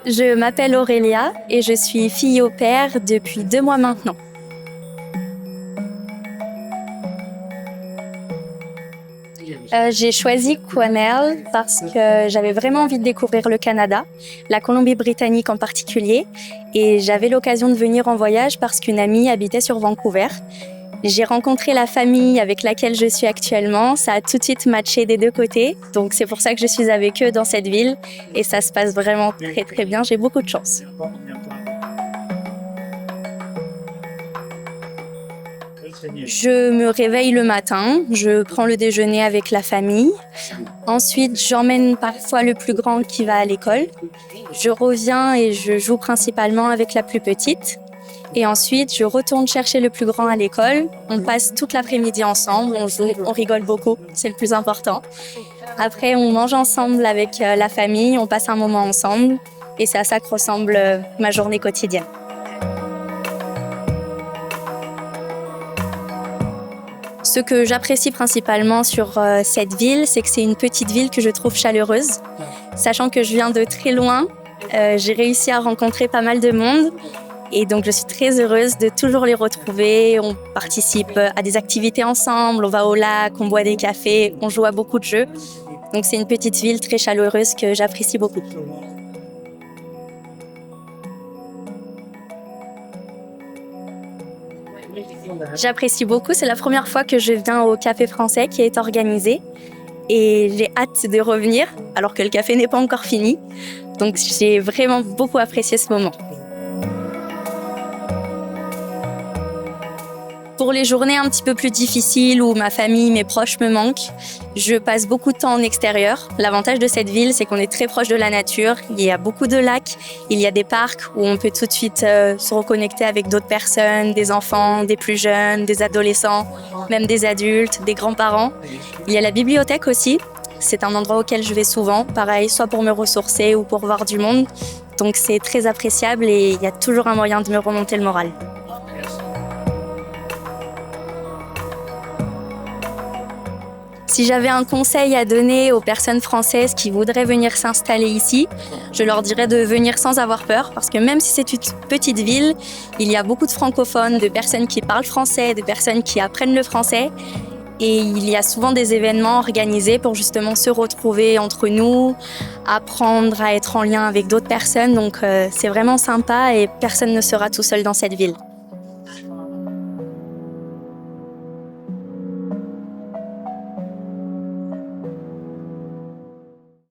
Je m'appelle Aurélia et je suis fille au pair depuis 2 mois maintenant. J'ai choisi Quesnel parce que j'avais vraiment envie de découvrir le Canada, la Colombie-Britannique en particulier, et j'avais l'occasion de venir en voyage parce qu'une amie habitait sur Vancouver. J'ai rencontré la famille avec laquelle je suis actuellement, ça a tout de suite matché des deux côtés, donc c'est pour ça que je suis avec eux dans cette ville et ça se passe vraiment très très bien, j'ai beaucoup de chance. Je me réveille le matin, je prends le déjeuner avec la famille. Ensuite, j'emmène parfois le plus grand qui va à l'école. Je reviens et je joue principalement avec la plus petite. Et ensuite, je retourne chercher le plus grand à l'école. On passe toute l'après-midi ensemble, on joue, on rigole beaucoup, c'est le plus important. Après, on mange ensemble avec la famille, on passe un moment ensemble. Et c'est à ça que ressemble ma journée quotidienne. Ce que j'apprécie principalement sur cette ville, c'est que c'est une petite ville que je trouve chaleureuse. Sachant que je viens de très loin, j'ai réussi à rencontrer pas mal de monde. Et donc je suis très heureuse de toujours les retrouver. On participe à des activités ensemble, on va au lac, on boit des cafés, on joue à beaucoup de jeux. Donc c'est une petite ville très chaleureuse que j'apprécie beaucoup. J'apprécie beaucoup, c'est la première fois que je viens au Café Français qui est organisé et j'ai hâte de revenir alors que le café n'est pas encore fini. Donc j'ai vraiment beaucoup apprécié ce moment. Pour les journées un petit peu plus difficiles où ma famille, mes proches me manquent, je passe beaucoup de temps en extérieur. L'avantage de cette ville, c'est qu'on est très proche de la nature. Il y a beaucoup de lacs, il y a des parcs où on peut tout de suite se reconnecter avec d'autres personnes, des enfants, des plus jeunes, des adolescents, même des adultes, des grands-parents. Il y a la bibliothèque aussi. C'est un endroit auquel je vais souvent, pareil, soit pour me ressourcer ou pour voir du monde. Donc c'est très appréciable et il y a toujours un moyen de me remonter le moral. Si j'avais un conseil à donner aux personnes françaises qui voudraient venir s'installer ici, je leur dirais de venir sans avoir peur parce que même si c'est une petite ville, il y a beaucoup de francophones, de personnes qui parlent français, de personnes qui apprennent le français. Et il y a souvent des événements organisés pour justement se retrouver entre nous, apprendre à être en lien avec d'autres personnes. Donc c'est vraiment sympa et personne ne sera tout seul dans cette ville.